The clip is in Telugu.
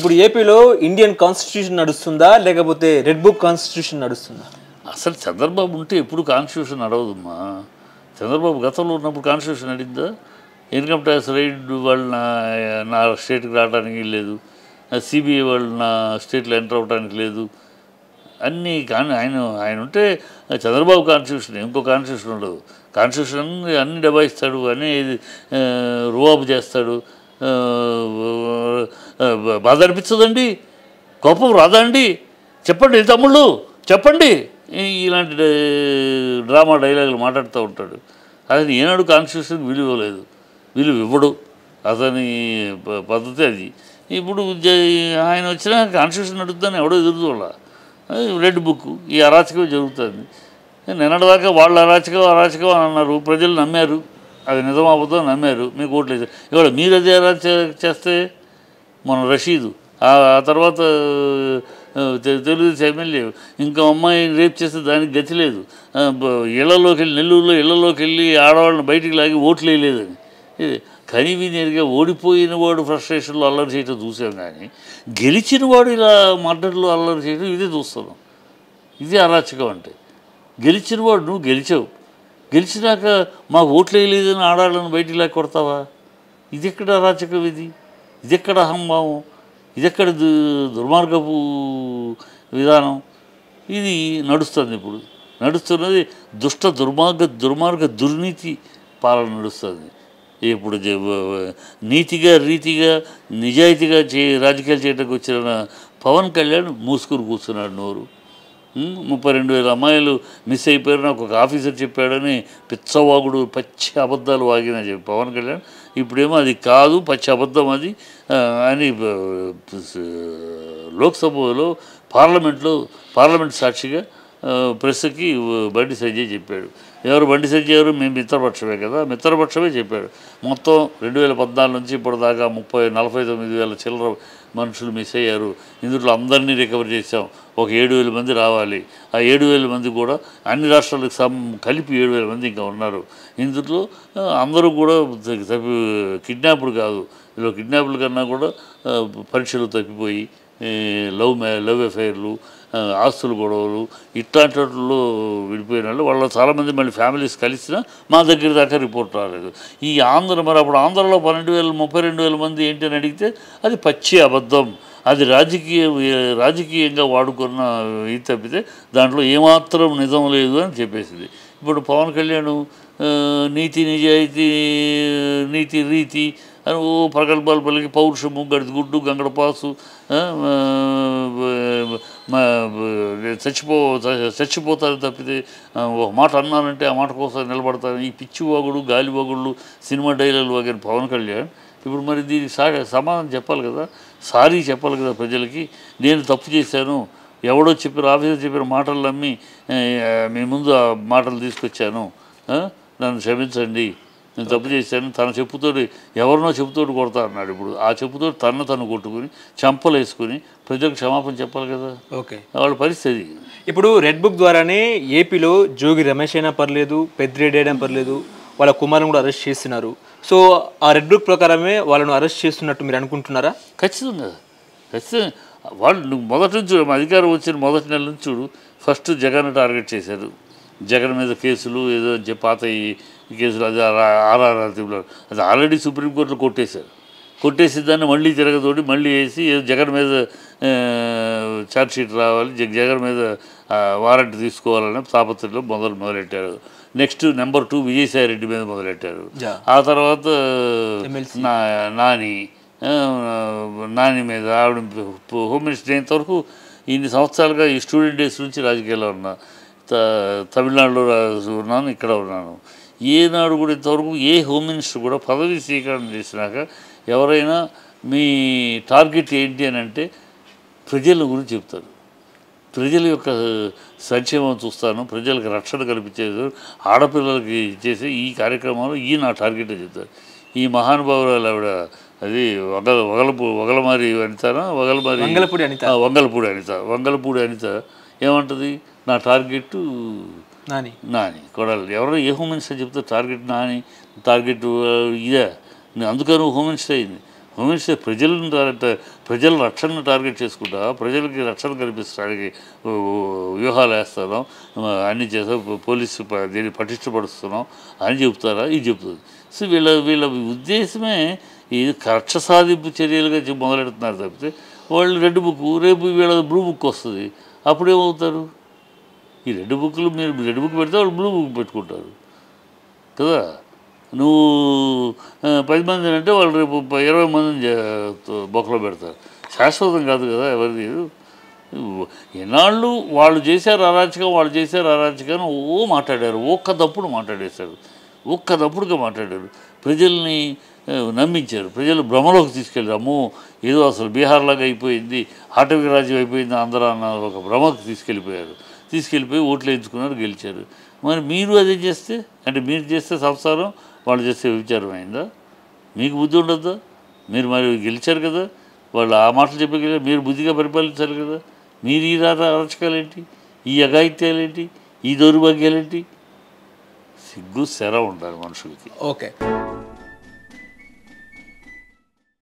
ఇప్పుడు ఏపీలో ఇండియన్ కాన్స్టిట్యూషన్ నడుస్తుందా లేకపోతే రెడ్ బుక్ కాన్స్టిట్యూషన్ నడుస్తుందా? అసలు చంద్రబాబు ఉంటే ఎప్పుడు కాన్స్టిట్యూషన్ నడవదమ్మా. చంద్రబాబు గతంలో ఉన్నప్పుడు కాన్స్టిట్యూషన్ నడిందా? ఇన్కమ్ ట్యాక్స్ రైడ్ వాళ్ళు నా స్టేట్కి రావడానికి లేదు, సిబిఐ వాళ్ళు నా స్టేట్లో ఎంటర్ అవ్వడానికి లేదు. అన్నీ కానీ ఆయన ఉంటే చంద్రబాబు కాన్స్టిట్యూషన్, ఇంకో కాన్స్టిట్యూషన్ ఉండదు. కాన్స్టిట్యూషన్ అన్ని దబాయిస్తాడు, అన్నీ రువాబు చేస్తాడు. బాధ అనిపించదండి? కోపం రాదా అండి? చెప్పండి తమ్ముళ్ళు, చెప్పండి. ఇలాంటి డ్రామా డైలాగులు మాట్లాడుతూ ఉంటాడు. అతను ఏనాడు కాన్స్టిట్యూషన్ విలువ లేదు, విలువ ఇవ్వడు. అతని పద్ధతి అది. ఇప్పుడు ఆయన వచ్చినా కాన్స్టిట్యూషన్ నడుద్దని ఎవడో ఎదురుదోళ్ళ. రెడ్ బుక్ ఈ అరాచకం జరుగుతుంది. నిన్నటిదాకా వాళ్ళు అరాచకం అని అన్నారు, ప్రజలు నమ్మారు. అది నిజం అబద్ధం నమ్మారు, మీకు ఓట్లు వేసారు. ఇవాళ మీరు అదే చేస్తే మన రషీదు, ఆ తర్వాత తెలుగుదేశం ఎమ్మెల్యే ఇంకా అమ్మాయి రేప్ చేస్తే దానికి గతి లేదు. ఇళ్లలోకి వెళ్ళి, నెల్లూరులో ఇళ్లలోకి వెళ్ళి ఆడవాళ్ళని బయటికి లాగి ఓట్లు వేయలేదని. ఇది కనివినేరుగా ఓడిపోయిన వాడు ఫ్రస్ట్రేషన్లో అల్లరి చేయటం చూసాం, కానీ గెలిచిన వాడు ఇలా మర్డర్లో అల్లరి చేయడం ఇదే చూస్తున్నాం. ఇది అరాచకం అంటే. గెలిచిన వాడు నువ్వు గెలిచావు, గెలిచినాక మాకు ఓట్లు వేయలేదని ఆడాళ్ళని బయటికి లాగి కొడతావా? ఇది ఎక్కడ అరాచకం? ఇది ఎక్కడ అహంభావం? ఇది ఎక్కడ దుర్మార్గపు విధానం? ఇది నడుస్తుంది. ఇప్పుడు నడుస్తున్నది దుర్మార్గ దుర్నీతి పాలన నడుస్తుంది. ఇప్పుడు నీతిగా రీతిగా నిజాయితీగా రాజకీయాలు చేయడానికి వచ్చిన పవన్ కళ్యాణ్ మూసుకుని కూర్చున్నాడు నోరు. 32,000 అమ్మాయిలు మిస్ అయిపోయారు నాకు ఒక ఆఫీసర్ చెప్పాడని పిచ్చవాగుడు, పచ్చి అబద్ధాలు వాగిన చెప్పి పవన్ కళ్యాణ్ ఇప్పుడేమో అది కాదు, పచ్చి అబద్ధం అది అని లోక్సభలో పార్లమెంట్ సాక్షిగా ప్రెస్కి బండి సంజయ్ చెప్పాడు. ఎవరు బండి సంజయ్? ఎవరు? మేము మిత్రపక్షమే కదా, మిత్రపక్షమే చెప్పాడు. మొత్తం 2014 నుంచి ఇప్పటిదాకా 49,000 చిల్లర మనుషులు మిస్ అయ్యారు. ఇందులో అందరినీ రికవర్ చేసాం. ఒక 7,000 మంది రావాలి. ఆ 7,000 మంది కూడా అన్ని రాష్ట్రాలకు కలిపి 7,000 మంది ఇంకా ఉన్నారు. ఇందులో అందరూ కూడా కిడ్నాప్డ్ కాదు, ఇందులో కిడ్నాప్ల కన్నా కూడా పరీక్షలు తప్పిపోయి లవ్ అఫైర్లు, ఆస్తులు గొడవలు ఇట్లాంటి వాటిల్లో విడిపోయిన వాళ్ళు చాలామంది మళ్ళీ ఫ్యామిలీస్ కలిసినా మా దగ్గర దాకా రిపోర్ట్ రాలేదు. ఈ మరి అప్పుడు ఆంధ్రలో 32,000 మంది ఏంటి అని అడిగితే అది పచ్చి అబద్ధం, అది రాజకీయంగా వాడుకున్న ఇది తప్పితే దాంట్లో ఏమాత్రం నిజం లేదు అని చెప్పేసింది. ఇప్పుడు పవన్ కళ్యాణ్ నీతి నిజాయితీ నీతి రీతి అని ప్రగల్భాలు పలికి పౌరుషము, గడిగుడ్డు, గంగడపాసు, చచ్చిపోతారు తప్పితే ఒక మాట అన్నానంటే ఆ మాట కోసం నిలబడతారు. ఈ పిచ్చివాగుడు, గాలివాగుళ్ళు, సినిమా డైలాగులు వాగిన పవన్ కళ్యాణ్ ఇప్పుడు మరి దీనికి సమాధానం చెప్పాలి కదా, సారీ చెప్పాలి కదా ప్రజలకి. నేను తప్పు చేశాను, ఎవడో చెప్పారు, ఆఫీసర్ చెప్పిన మాటలు నమ్మి మీ ముందు ఆ మాటలు తీసుకొచ్చాను, నన్ను క్షమించండి, నేను తప్పు చేశాను. తన చెప్పుతోటి ఎవరినో చెప్పుతోటి కొడతా అన్నాడు. ఇప్పుడు ఆ చెప్పుతోటి తను కొట్టుకుని చంపలు వేసుకుని ప్రజలకు క్షమాపణ చెప్పాలి కదా. ఓకే, వాళ్ళ పరిస్థితి. ఇప్పుడు రెడ్ బుక్ ద్వారానే ఏపీలో జోగి రమేష్ అయినా పర్లేదు, పెద్దిరెడ్డి అయినా పర్లేదు, వాళ్ళ కుమారుని కూడా అరెస్ట్ చేస్తున్నారు. సో ఆ రెడ్ బుక్ ప్రకారమే వాళ్ళను అరెస్ట్ చేస్తున్నట్టు మీరు అనుకుంటున్నారా? ఖచ్చితంగా. వాళ్ళు మొదటి నుంచి అధికారం వచ్చిన మొదటి నెల నుంచి చూడు, ఫస్ట్ జగన్ టార్గెట్ చేశారు. జగన్ మీద కేసులు ఏదో అని చెప్పి పాత ఈ కేసులు, అది అది ఆల్రెడీ సుప్రీంకోర్టులో కొట్టేసి దాన్ని మళ్ళీ తిరగతోటి మళ్ళీ వేసి జగన్ మీద ఛార్జ్షీట్ రావాలి, జగన్ మీద వారెంట్ తీసుకోవాలనే తాపత్రయంలో మొదలెట్టారు. నెక్స్ట్ నెంబర్ 2 విజయసాయి రెడ్డి మీద మొదలెట్టారు. ఆ తర్వాత నాని మీద, ఆవిడ హోమ్ మినిస్టర్ అయినంతవరకు ఇన్ని సంవత్సరాలుగా ఈ స్టూడెంట్ డేస్ నుంచి రాజకీయాల్లో ఉన్నా, తమిళనాడులో ఉన్నాను, ఇక్కడ ఉన్నాను. ఏనాడు కూడా ఇంతవరకు ఏ హోమ్ మినిస్టర్ కూడా పదవి స్వీకారం చేసినాక ఎవరైనా మీ టార్గెట్ ఏంటి అని అంటే ప్రజల గురించి చెప్తారు. ప్రజల యొక్క సంక్షేమం చూస్తాను, ప్రజలకు రక్షణ కల్పించేది, ఆడపిల్లలకి ఇచ్చేసి ఈ కార్యక్రమంలో నా టార్గెట్ చెప్తారు. ఈ మహానుభావురాలు ఆవిడ అది వగలమారి అనితనా వంగలపూడి అనిత ఏమంటుంది, నా టార్గెట్ నాని కొడాలి. ఎవరో ఏ హోమ్ మినిస్టర్ చెప్తే టార్గెట్ నాని, టార్గెట్ ఇదే. అందుకని హోమ్ మినిస్టర్ అయింది. హోమ్ మినిస్టర్ ప్రజల రక్షణను టార్గెట్ చేసుకుంటా, ప్రజలకి రక్షణ కల్పించడానికి వ్యూహాలు వేస్తాను, అన్ని చేస్తాం, పోలీసు దీన్ని పటిష్టపడుస్తున్నాం అని చెప్తారా? ఇది చెప్తుంది. సో వీళ్ళ ఉద్దేశమే ఈ కక్ష సాధింపు చర్యలుగా మొదలెడుతున్నారు తప్పితే వాళ్ళు రెడ్ బుక్, రేపు వీళ్ళ బ్లూ బుక్ వస్తుంది, అప్పుడేమవుతారు? ఈ రెడ్ బుక్లు మీరు రెడ్ బుక్ పెడితే వాళ్ళు బ్లూ బుక్ పెట్టుకుంటారు కదా. నువ్వు 10 మంది అంటే వాళ్ళు రేపు 20 మందిని బొక్కలో పెడతారు. శాశ్వతం కాదు కదా ఎవరిది. ఎన్నాళ్ళు వాళ్ళు చేశారు అరాచకం మాట్లాడారు, ఒక్కదప్పుడు మాట్లాడారు, ప్రజల్ని నమ్మించారు, ప్రజలు భ్రమలోకి తీసుకెళ్ళారు. అమ్మో ఏదో అసలు బీహార్ లాగా అయిపోయింది, ఆటవిక రాజ్యం అయిపోయింది ఆంధ్ర అన్న ఒక భ్రమకు తీసుకెళ్ళిపోయి ఓట్లు వేయించుకున్నారు, గెలిచారు. మరి మీరు అదే చేస్తే, అంటే మీరు చేస్తే సంసారం, వాళ్ళు చేస్తే విచారం అయిందా? మీకు బుద్ధి ఉండద్దా? మీరు మరి గెలిచారు కదా, వాళ్ళు ఆ మాటలు చెప్పగలిగారు, మీరు బుద్ధిగా పరిపాలించాలి కదా. మీరు ఈ అరాచకాలేంటి, ఈ అఘాయిత్యాలేంటి, ఈ దౌర్భాగ్యాలేంటి? సిగ్గు శర ఉండాలి మనుషులకి. ఓకే.